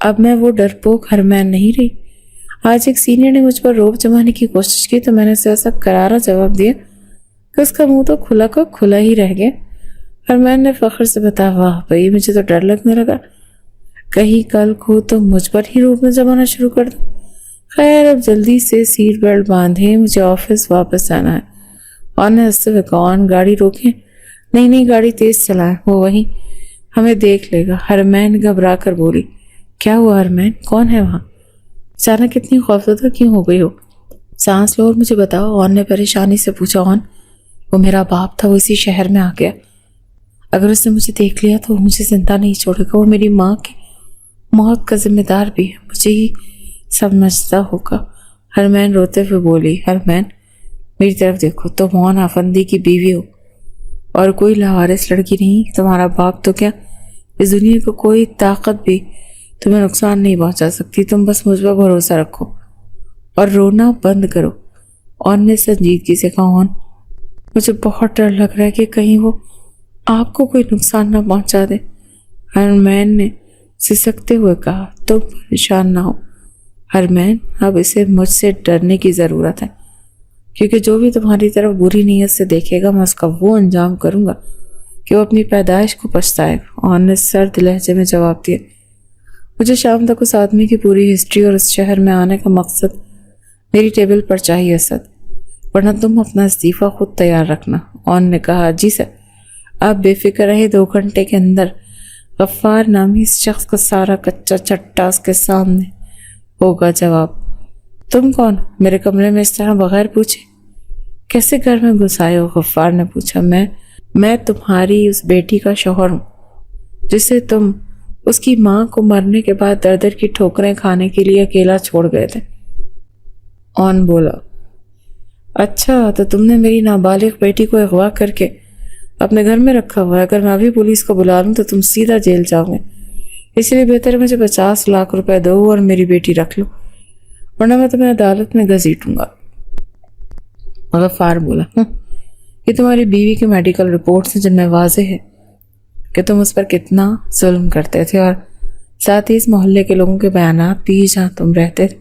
اب میں وہ ڈرپوک ہرمین نہیں رہی۔ آج ایک سینئر نے مجھ پر روب جمانے کی کوشش کی تو میں نے اسے ایسا کرارا جواب دیا کہ اس کا منہ تو کھلا کا کھلا ہی رہ گیا۔ ہرمین نے فخر سے بتایا، واہ بھائی، مجھے تو ڈر لگنے لگا کہیں کل کو تو مجھ پر ہی روب نہ جمانا شروع کر دو۔ خیر، اب جلدی سے سیٹ بیلٹ باندھیں، مجھے آفس واپس جانا ہے۔ اون نے ہنستے ہوئے کہا، اون، گاڑی روکیں؟ نہیں، گاڑی تیز چلائیں، وہ وہیں ہمیں دیکھ لے گا۔ ہرمین گھبرا کر بولی، کیا ہوا ہرمین؟ کون ہے وہاں؟ اچانک اتنی خوفزدہ کیوں ہو گئی ہو؟ سانس لو اور مجھے بتاؤ۔ اون نے پریشانی سے پوچھا۔ اون، وہ میرا باپ تھا، وہ اسی شہر میں آ گیا، اگر اس نے مجھے دیکھ لیا تو وہ مجھے زندہ نہیں چھوڑے گا، وہ میری ماں کی موت کا ذمہ دار بھی ہے، مجھے ہی سمجھتا ہوگا۔ ہرمین روتے ہوئے بولی، ہرمین میری طرف دیکھو، تم اون افندی کی بیوی ہو اور کوئی لاوارث لڑکی نہیں۔ تمہارا باپ تو کیا، اس دنیا کو کوئی طاقت بھی تمہیں نقصان نہیں پہنچا سکتی، تم بس مجھ پر بھروسہ رکھو اور رونا بند کرو۔ اون نے سنجیدگی سے کہا، اون، مجھے بہت ڈر لگ رہا ہے کہ کہیں وہ آپ کو کوئی نقصان نہ پہنچا دے۔ ہرمین نے سسکتے ہوئے کہا، تم پریشان نہ ہو ہرمین، اب اسے مجھ سے ڈرنے کی ضرورت ہے، کیونکہ جو بھی تمہاری طرف بری نیت سے دیکھے گا میں اس کا وہ انجام کروں گا کہ وہ اپنی پیدائش کو پچھتائے گا۔ اون نے سرد لہجے میں جواب دیا، مجھے شام تک اس آدمی کی پوری ہسٹری اور اس شہر میں آنے کا مقصد میری ٹیبل پر چاہیے اسد، ورنہ تم اپنا استعفیٰ خود تیار رکھنا۔ اون نے کہا، جی سر، آپ بے فکر رہے، 2 گھنٹے کے اندر غفار نامی اس شخص کا سارا کچا چٹا اس کے سامنے ہوگا جواب۔ تم کون ہو؟ میرے کمرے میں اس طرح بغیر پوچھے کیسے گھر میں گھس آئے ہو؟ غفار نے پوچھا۔ میں تمہاری اس بیٹی کا شوہر ہوں جسے تم اس کی ماں کو مرنے کے بعد در در کی ٹھوکریں کھانے کے لیے اکیلا چھوڑ گئے تھے۔ اون بولا، اچھا تو تم نے میری نابالغ بیٹی کو اغوا کر کے اپنے گھر میں رکھا ہوا ہے، اگر میں ابھی پولیس کو بلا لوں تو تم سیدھا جیل جاؤ گے، اس لیے بہتر ہے مجھے 50 لاکھ روپے دو اور میری بیٹی رکھ لو، ورنہ میں تمہیں عدالت میں گھسیٹوں گا۔ غفار بولا، یہ تمہاری بیوی کی میڈیکل رپورٹس ہیں جن میں واضح ہے کہ تم اس پر کتنا ظلم کرتے تھے، اور ساتھ ہی اس محلے کے لوگوں کے بیانات بھی جہاں تم رہتے تھے۔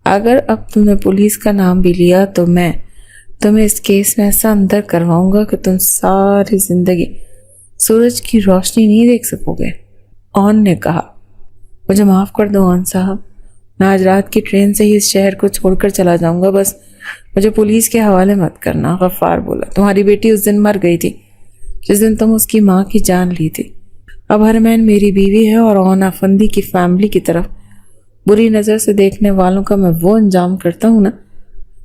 اگر اب تم نے پولیس کا نام بھی لیا تو میں تمہیں اس کیس میں ایسا اندر کرواؤں گا کہ تم ساری زندگی سورج کی روشنی نہیں دیکھ سکو گے۔ اون نے کہا، مجھے معاف کر دو اون صاحب، میں آج رات کی ٹرین سے ہی اس شہر کو چھوڑ کر چلا جاؤں گا، بس مجھے پولیس کے حوالے مت کرنا۔ غفار بولا، تمہاری بیٹی اس دن مر گئی تھی جس دن تم اس کی ماں کی جان لی تھی، اب ہرمین میری بیوی ہے اور اون افندی کی فیملی کی طرف بری نظر سے دیکھنے والوں کا میں وہ انجام کرتا ہوں نا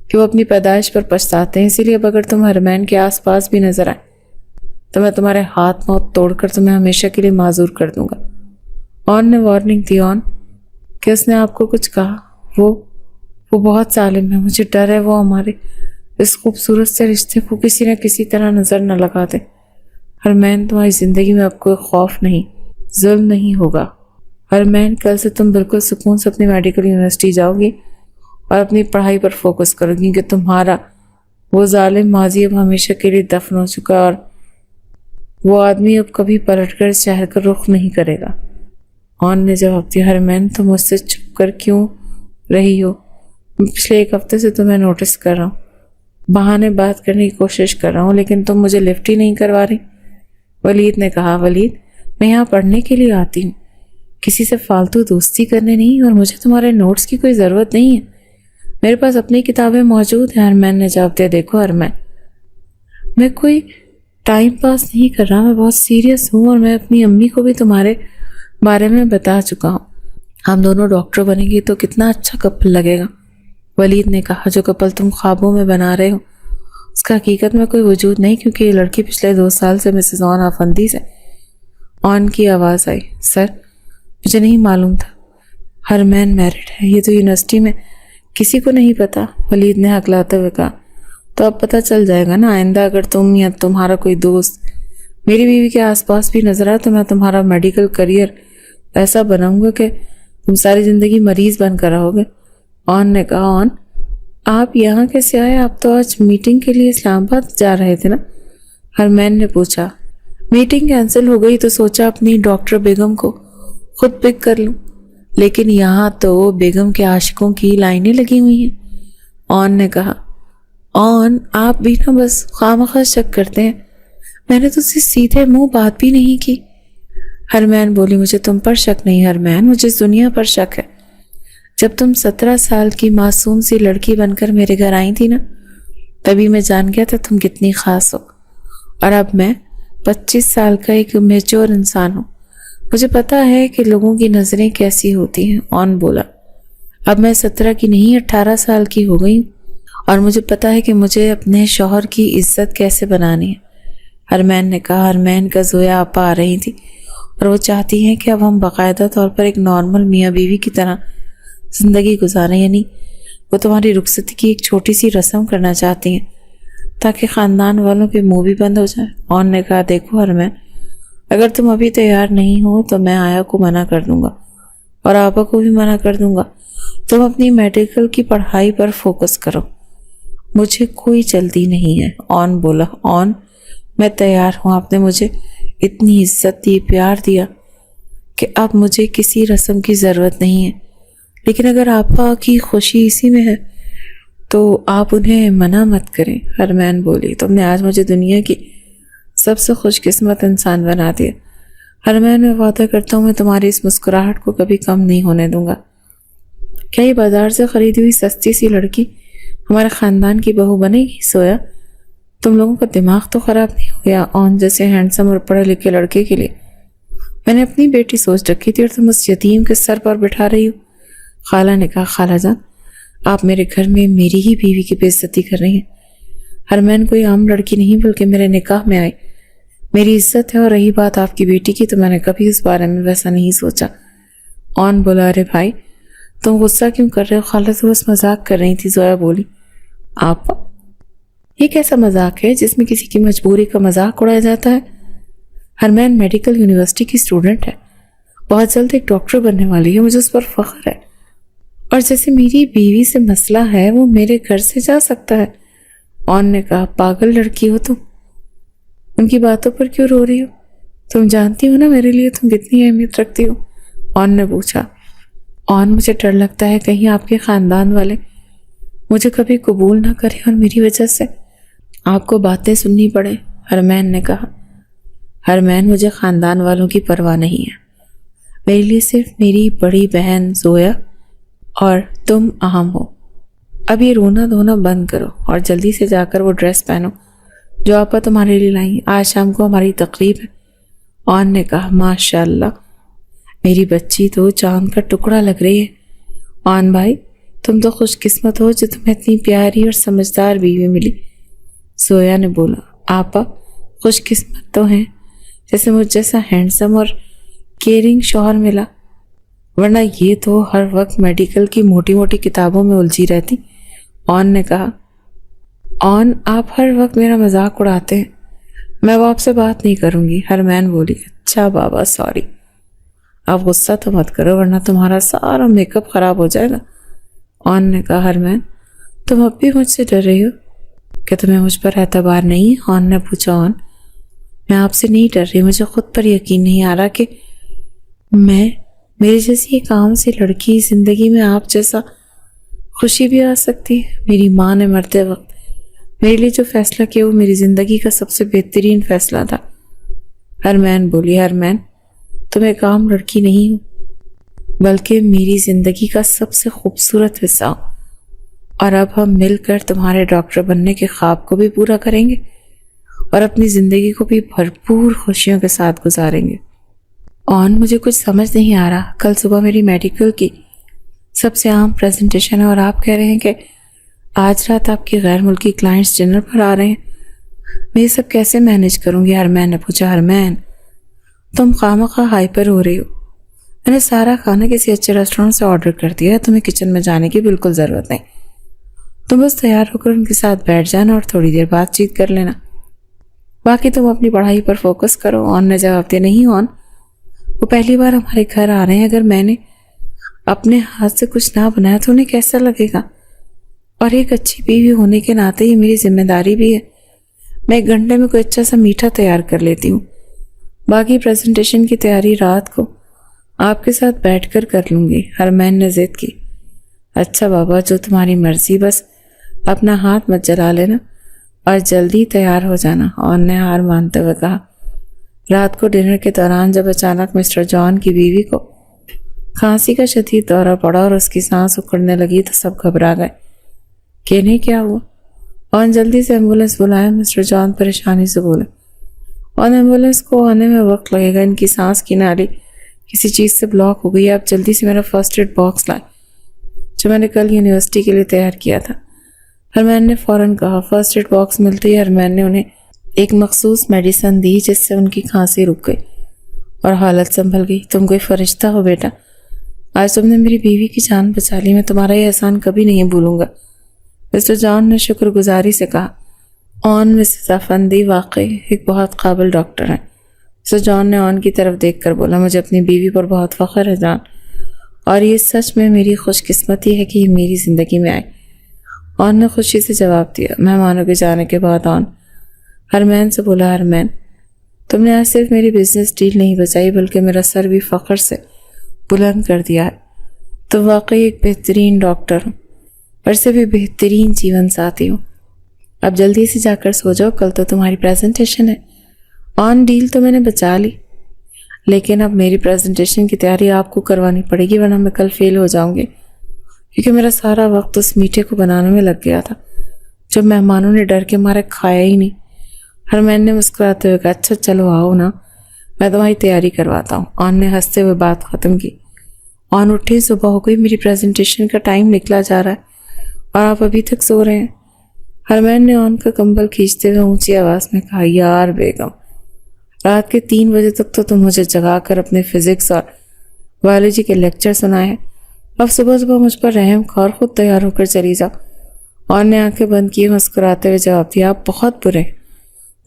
کہ وہ اپنی پیدائش پر پچھتاتے ہیں. اسی لیے اب اگر تم حرمین کے آس پاس بھی نظر آئے تو میں تمہارے ہاتھ پاؤں توڑ کر تمہیں ہمیشہ کے لیے معذور کر دوں گا. اون نے وارننگ دی. اون کہ اس نے آپ کو کچھ کہا؟ وہ بہت ظالم ہے. مجھے ڈر ہے وہ ہمارے اس خوبصورت سے رشتے کو کسی نہ کسی طرح نظر نہ لگا دے. حرمین تمہاری زندگی میں اب کوئی خوف نہیں، ظلم نہیں ہوگا. حرمین کل سے تم بالکل سکون سے اپنی میڈیکل یونیورسٹی جاؤ گی اور اپنی پڑھائی پر فوکس کرو گی کہ تمہارا وہ ظالم ماضی اب ہمیشہ کے لیے دفن ہو چکا اور وہ آدمی اب کبھی پلٹ کر اس شہر کا رخ نہیں کرے گا. اون نے جواب دیا. حرمین تم مجھ سے چھپ کر کیوں رہی ہو؟ میں پچھلے 1 ہفتے سے تمہیں نوٹس کر رہا ہوں، بہانے بات کرنے کی کوشش کر رہا ہوں، لیکن تم مجھے لفٹ ہی نہیں کروا رہی. ولید نے کہا. ولید میں یہاں پڑھنے کے لیے آتی ہوں، کسی سے فالتو دوستی کرنے نہیں، اور مجھے تمہارے نوٹس کی کوئی ضرورت نہیں ہے. میرے پاس اپنی کتابیں موجود ہیں. حرمین نے جواب دیا. دیکھو حرمین، میں کوئی ٹائم پاس نہیں کر رہا، میں بہت سیریس ہوں، اور میں اپنی امی کو بھی تمہارے بارے میں بتا چکا ہوں. ہم دونوں ڈاکٹر بنیں گے تو کتنا اچھا کپل لگے گا. ولید نے کہا. جو کپل تم خوابوں میں بنا رہے ہو اس کا حقیقت میں کوئی وجود نہیں، کیونکہ یہ لڑکی پچھلے 2 سال سے مسز اون آفندی سے. اون کی آواز آئی. سر مجھے نہیں معلوم تھا حرمین میرڈ ہے، یہ تو یونیورسٹی میں کسی کو نہیں پتا. ولید نے ہکلاتے ہوئے کہا. تو اب پتہ چل جائے گا نا. آئندہ اگر تم یا تمہارا کوئی دوست میری بیوی کے آس پاس بھی نظر آئے تو میں تمہارا میڈیکل کریئر ایسا بناؤں گا کہ تم ساری زندگی مریض بن کر رہو گے. اون نے کہا. اون آپ یہاں کیسے آئے؟ آپ تو آج میٹنگ کے لیے اسلام آباد جا رہے تھے نا؟ حرمین نے پوچھا. میٹنگ کینسل ہو گئی تو سوچا اپنی ڈاکٹر بیگم کو خود پک کر لوں، لیکن یہاں تو بیگم کے عاشقوں کی لائنیں لگی ہوئی ہیں. اون نے کہا. اون آپ بھی نا بس خواہ شک کرتے ہیں، میں نے تو سیدھے منہ بات بھی نہیں کی. حرمین بولی. مجھے تم پر شک نہیں حرمین، مجھے اس دنیا پر شک ہے. جب تم 17 سال کی معصوم سی لڑکی بن کر میرے گھر آئی تھی نا، تبھی میں جان گیا تھا تم کتنی خاص ہو. اور اب میں 25 سال کا ایک میچور انسان ہوں، مجھے پتا ہے کہ لوگوں کی نظریں کیسی ہوتی ہیں. اون بولا. اب میں 17 کی نہیں 18 سال کی ہو گئی ہوں، اور مجھے پتا ہے کہ مجھے اپنے شوہر کی عزت کیسے بنانی ہے. حرمین نے کہا. حرمین کا زویا آپا آ رہی تھی اور وہ چاہتی ہیں کہ اب ہم باقاعدہ طور پر ایک نارمل میاں بیوی کی طرح زندگی گزاریں، یعنی وہ تمہاری رخصتی کی ایک چھوٹی سی رسم کرنا چاہتی ہیں تاکہ خاندان والوں کے منہ بھی بند ہو جائے. اون نے کہا. دیکھو حرمین، اگر تم ابھی تیار نہیں ہو تو میں آیا کو منع کر دوں گا اور آپا کو بھی منع کر دوں گا. تم اپنی میڈیکل کی پڑھائی پر فوکس کرو، مجھے کوئی جلدی نہیں ہے. اون بولا. اون میں تیار ہوں، آپ نے مجھے اتنی عزت دی، پیار دیا کہ اب مجھے کسی رسم کی ضرورت نہیں ہے، لیکن اگر آپا کی خوشی اسی میں ہے تو آپ انہیں منع مت کریں. حرمین بولی. تم نے آج مجھے دنیا کی سب سے خوش قسمت انسان بنا دیا. حرمین میں وعدہ کرتا ہوں میں تمہاری اس مسکراہٹ کو کبھی کم نہیں ہونے دوں گا. کیا یہ بازار سے خریدی ہوئی سستی سی لڑکی ہمارے خاندان کی بہو بنے گی؟ سویا تم لوگوں کا دماغ تو خراب نہیں ہو گیا؟ اون جیسے ہینڈسم اور پڑھے لکھے لڑکے کے لیے میں نے اپنی بیٹی سوچ رکھی تھی اور تم اس یتیم کے سر پر بٹھا رہی ہو. خالہ نے کہا. خالہ جان آپ میرے گھر میں میری ہی بیوی کی بے عزتی کر رہی ہیں. حرمین کوئی عام لڑکی نہیں بلکہ میرے نکاح میں آئی، میری عزت ہے. اور رہی بات آپ کی بیٹی کی تو میں نے کبھی اس بارے میں ویسا نہیں سوچا. اون بولا. ارے بھائی تم غصہ کیوں کر رہے ہو؟ خالہ تو بس مذاق کر رہی تھی. زویا بولی. آپ یہ کیسا مذاق ہے جس میں کسی کی مجبوری کا مذاق اڑایا جاتا ہے؟ حرمین میڈیکل یونیورسٹی کی اسٹوڈنٹ ہے، بہت جلد ایک ڈاکٹر بننے والی ہے، مجھے اس پر فخر ہے. اور جیسے میری بیوی سے مسئلہ ہے وہ میرے گھر سے جا سکتا ہے. اون نے کہا. پاگل لڑکی ہو تم، ان کی باتوں پر کیوں رو رہی ہو؟ تم جانتی ہو نا میرے لیے تم کتنی اہمیت رکھتی ہو. اون نے پوچھا. اون مجھے ڈر لگتا ہے کہیں آپ کے خاندان والے مجھے کبھی قبول نہ کریں اور میری وجہ سے آپ کو باتیں سننی پڑے. حرمین نے کہا. حرمین مجھے خاندان والوں کی پرواہ نہیں ہے، میرے لیے صرف میری بڑی بہن زویا اور تم اہم ہو. اب یہ رونا دھونا بند کرو اور جلدی سے جا کر وہ ڈریس پہنو جو آپا تمہارے لیے لائیں. آج شام کو ہماری تقریب ہے. اون نے کہا. ماشاء اللہ میری بچی تو چاند کا ٹکڑا لگ رہی ہے. آن بھائی تم تو خوش قسمت ہو جو تمہیں اتنی پیاری اور سمجھدار بیوی ملی۔ زویا نے بولا، آپا خوش قسمت تو ہیں جیسے مجھ جیسا ہینڈسم اور کیئرنگ شوہر ملا، ورنہ یہ تو ہر وقت میڈیکل کی موٹی موٹی کتابوں میں الجھی رہتی۔ آن نے کہا، آن آپ ہر وقت میرا مذاق اڑاتے ہیں، میں وہ آپ سے بات نہیں کروں گی۔ ہرمین بولی، اچھا بابا سوری، آپ غصہ تو مت کرو ورنہ تمہارا سارا میک اپ خراب ہو جائے گا۔ آن نے کہا، ہرمین تم اب بھی مجھ سے ڈر رہی ہو کہ تمہیں مجھ پر اعتبار نہیں؟ آن نے پوچھا۔ آن، میں آپ سے نہیں ڈر رہی، مجھے خود پر یقین نہیں آ رہا کہ میری جیسی ایک عام سی لڑکی زندگی میں آپ جیسا خوشی بھی آ سکتی ہے۔ میری ماں نے مرتے وقت میرے لیے جو فیصلہ کیا وہ میری زندگی کا سب سے بہترین فیصلہ تھا۔ ہرمین بولی، ہرمین تم ایک عام لڑکی نہیں ہو بلکہ میری زندگی کا سب سے خوبصورت حصہ ہو، اور اب ہم مل کر تمہارے ڈاکٹر بننے کے خواب کو بھی پورا کریں گے اور اپنی زندگی کو بھی بھرپور خوشیوں کے ساتھ گزاریں گے۔ آن، مجھے کچھ سمجھ نہیں آ رہا، کل صبح میری میڈیکل کی سب سے عام پریزنٹیشن ہے اور آپ کہہ رہے ہیں کہ آج رات آپ کے غیر ملکی کلائنٹس ڈنر پر آ رہے ہیں، میں یہ سب کیسے مینیج کروں گی؟ ہرمین نے پوچھا۔ ہرمین تم خواہ ہائپر ہو رہی ہو، میں نے سارا کھانا کسی اچھے ریسٹورینٹ سے آرڈر کر دیا ہے، تمہیں کچن میں جانے کی بالکل ضرورت نہیں، تم بس تیار ہو کر ان کے ساتھ بیٹھ جانا اور تھوڑی دیر بات چیت کر لینا، باقی تم اپنی پڑھائی پر فوکس کرو۔ آن نے جواب دیا، نہیں آن، وہ پہلی بار ہمارے گھر آ رہے ہیں، اگر میں نے اپنے ہاتھ سے کچھ نہ بنایا تو انہیں کیسا لگے گا؟ اور ایک اچھی بیوی ہونے کے ناطے یہ میری ذمہ داری بھی ہے، میں 1 گھنٹے میں کوئی اچھا سا میٹھا تیار کر لیتی ہوں، باقی پریزنٹیشن کی تیاری رات کو آپ کے ساتھ بیٹھ کر کر لوں گی۔ ہرمین نے ضد کی، اچھا بابا جو تمہاری مرضی، بس اپنا ہاتھ مت جلا لینا اور جلدی تیار ہو جانا۔ آن نے ہار مانتے ہوئے کہا۔ رات کو ڈنر کے دوران جب اچانک مسٹر جان کی بیوی کو کھانسی کا شدید دورہ پڑا اور اس کی سانس اکھڑنے لگی تو سب گھبرا گئے کہ انہیں کیا ہوا۔ آن جلدی سے ایمبولینس بلائے، مسٹر جان پریشانی سے بولے، اور ایمبولینس کو آنے میں وقت لگے گا، ان کی سانس کی نالی کسی چیز سے بلاک ہو گئی، آپ جلدی سے میرا فرسٹ ایڈ باکس لائیں جو میں نے کل یونیورسٹی کے لیے تیار کیا تھا۔ ہرمین نے فوراً کہا۔ فرسٹ ایڈ باکس ملتے ہی ہرمین نے انہیں ایک مخصوص میڈیسن دی جس سے ان کی کھانسی رک گئی اور حالت سنبھل گئی۔ تم کوئی فرشتہ ہو بیٹا، آج تم نے میری بیوی کی جان بچا لی، میں تمہارا یہ احسان کبھی نہیں بھولوں گا، مسٹر جان نے شکر گزاری سے کہا۔ آن مسز افندی واقعی ایک بہت قابل ڈاکٹر ہیں، مسٹر جان نے آن کی طرف دیکھ کر بولا، مجھے اپنی بیوی پر بہت فخر ہے جان، اور یہ سچ میں میری خوش قسمتی ہے کہ یہ میری زندگی میں آئی۔ آن نے خوشی سے جواب دیا۔ مہمانوں کے جانے کے بعد آن ہرمین سے بولا، ہرمین تم نے آج صرف میری بزنس ڈیل نہیں بچائی بلکہ میرا سر بھی فخر سے بلند کر دیا ہے، تو واقعی ایک بہترین ڈاکٹر ہوں اور سے بھی بہترین جیون ساتھی ہوں۔ اب جلدی سے جا کر سو جاؤ، کل تو تمہاری پریزنٹیشن ہے۔ آن ڈیل تو میں نے بچا لی، لیکن اب میری پریزنٹیشن کی تیاری آپ کو کروانی پڑے گی ورنہ میں کل فیل ہو جاؤں گی، کیونکہ میرا سارا وقت اس میٹھے کو بنانے میں لگ گیا تھا جب مہمانوں نے ڈر کے مارے کھایا ہی نہیں۔ ہرمین نے مسکراتے ہوئے کہا، اچھا چلو آؤ نا، میں تمہاری تیاری کرواتا ہوں۔ آن نے ہنستے ہوئے بات ختم کی۔ آن اٹھے، صبح ہو گئی، میری پریزنٹیشن کا ٹائم نکلا جا رہا ہے اور آپ ابھی تک سو رہے ہیں۔ ہرمین نے آن کا کمبل کھینچتے ہوئے اونچی آواز میں کہا، یار بیگم، رات کے 3 بجے تک تو تم مجھے جگا کر اپنے فزکس اور بایولوجی کے لیکچر سنائے ہیں، اب صبح صبح مجھ پر رحم کھا، خود تیار ہو کر چلی جاؤ۔ آن نے آنکھیں بند کی، مسکراتے ہوئے جواب دیا، آپ بہت برے ہیں،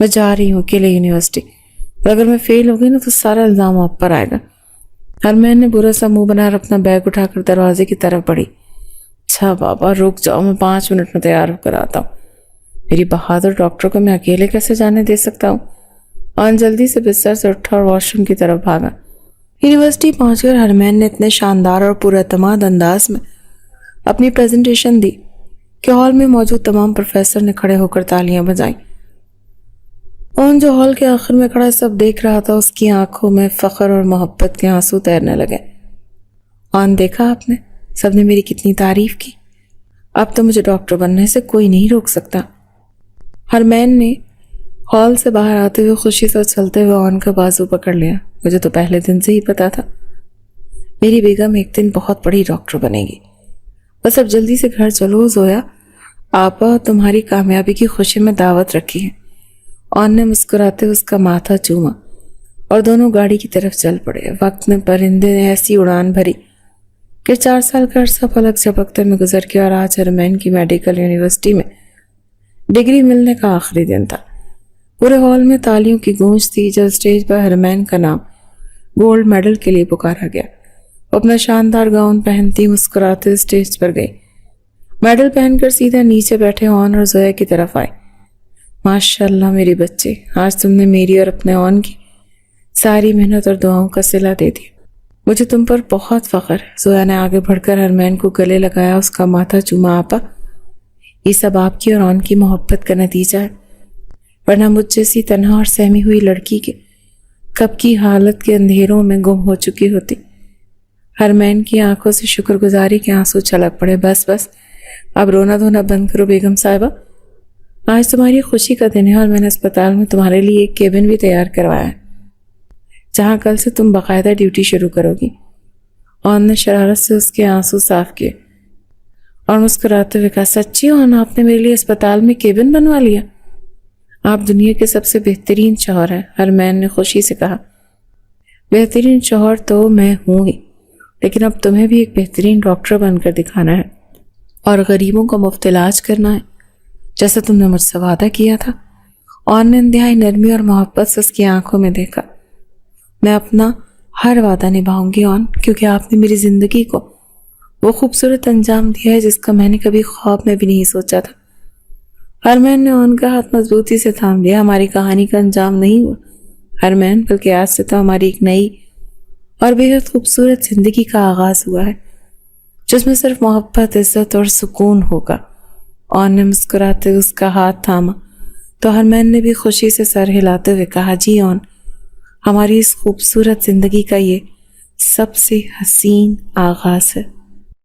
میں جا رہی ہوں اکیلے یونیورسٹی، اور اگر میں فیل ہو گئی نا تو سارا الزام آپ پر آئے گا۔ ہرمین نے برا سا منہ بنا کر اپنا بیگ اٹھا کر دروازے کی طرف بڑھی۔ اچھا بابا رک جاؤ، میں 5 منٹ میں تیار ہو کر آتا ہوں، میری بہادر ڈاکٹر کو میں اکیلے کیسے جانے دے سکتا ہوں۔ آن جلدی سے بستر سے اٹھا اور واش روم کی طرف بھاگا۔ یونیورسٹی پہنچ کر ہرمین نے اتنے شاندار اور پراعتماد انداز میں اپنی پریزنٹیشن دی کہ ہال میں موجود تمام پروفیسر نے کھڑے ہو کر تالیاں بجائیں۔ آن جو ہال کے آخر میں کھڑا سب دیکھ رہا تھا، اس کی آنکھوں میں فخر اور محبت کے آنسو تیرنے لگے۔ آن دیکھا آپ نے، سب نے میری کتنی تعریف کی، اب تو مجھے ڈاکٹر بننے سے کوئی نہیں روک سکتا۔ ہرمین نے ہال سے باہر آتے ہوئے خوشی سے چلتے ہوئے آن کا بازو پکڑ لیا۔ مجھے تو پہلے دن سے ہی پتا تھا میری بیگم ایک دن بہت بڑی ڈاکٹر بنے گی، بس اب جلدی سے گھر چلو زویا، آپا تمہاری کامیابی کی خوشی میں دعوت رکھی ہے۔ اون نے مسکراتے اس کا ماتھا چوما اور دونوں گاڑی کی طرف چل پڑے۔ وقت میں پرندے نے ایسی اڑان بھری کہ 4 سال کا عرصہ پلک جھپکتے میں گزر گیا اور آج ہرمین کی میڈیکل یونیورسٹی میں ڈگری ملنے کا آخری دن تھا۔ پورے ہال میں تالیوں کی گونج تھی جب اسٹیج پر ہرمین کا نام گولڈ میڈل کے لیے پکارا گیا۔ وہ اپنا شاندار گاؤن پہنتی مسکراتے اسٹیج پر گئی۔ میڈل پہن کر سیدھا نیچے بیٹھے اون اور زویا کی طرف آئے۔ ماشاءاللہ میری بچے، آج تم نے میری اور اپنے اون کی ساری محنت اور دعاؤں کا صلہ دے دیا۔ مجھے تم پر بہت فخر ہے۔ زویا نے آگے بڑھ کر ہرمین کو گلے لگایا، اس کا ماتھا چوما۔ آپا یہ سب آپ کی اور اون کی محبت کا نتیجہ ہے، ورنہ مجھ جیسی تنہا اور سہمی ہوئی لڑکی کے کب کی حالت کے اندھیروں میں گم ہو چکی ہوتی۔ ہرمین کی آنکھوں سے شکر گزاری کے آنسو چھلک پڑے۔ بس بس اب رونا دھونا بند کرو بیگم صاحبہ، آج تمہاری خوشی کا دن ہے اور میں نے اسپتال میں تمہارے لیے ایک کیبن بھی تیار کروایا ہے جہاں کل سے تم باقاعدہ ڈیوٹی شروع کرو گی۔ اون نے شرارت سے اس کے آنسو صاف کیے اور مسکراتے ہوئے کہا، سچی اون آپ نے میرے لیے اسپتال میں کیبن بنوا لیا؟ آپ دنیا کے سب سے بہترین شوہر ہیں، ہرمین نے خوشی سے کہا۔ بہترین شوہر تو میں ہوں ہی، لیکن اب تمہیں بھی ایک بہترین ڈاکٹر بن کر دکھانا ہے اور غریبوں کا مفت علاج کرنا ہے جیسا تم نے مجھ سے وعدہ کیا تھا۔ اون نے انتہائی نرمی اور محبت سے اس کی آنکھوں میں دیکھا۔ میں اپنا ہر وعدہ نبھاؤں گی اون، کیونکہ آپ نے میری زندگی کو وہ خوبصورت انجام دیا ہے جس کا میں نے کبھی خواب میں بھی نہیں سوچا تھا۔ ہرمین نے اون کا ہاتھ مضبوطی سے تھام لیا۔ ہماری کہانی کا انجام نہیں ہوا ہرمین، بلکہ آج سے تو ہماری ایک نئی اور بہت خوبصورت زندگی کا آغاز ہوا ہے جس میں صرف محبت، عزت اور سکون ہوگا۔ اون نے مسکراتے اس کا ہاتھ تھاما تو ہرمین نے بھی خوشی سے سر ہلاتے ہوئے کہا، جی اون، ہماری اس خوبصورت زندگی کا یہ سب سے حسین آغاز ہے۔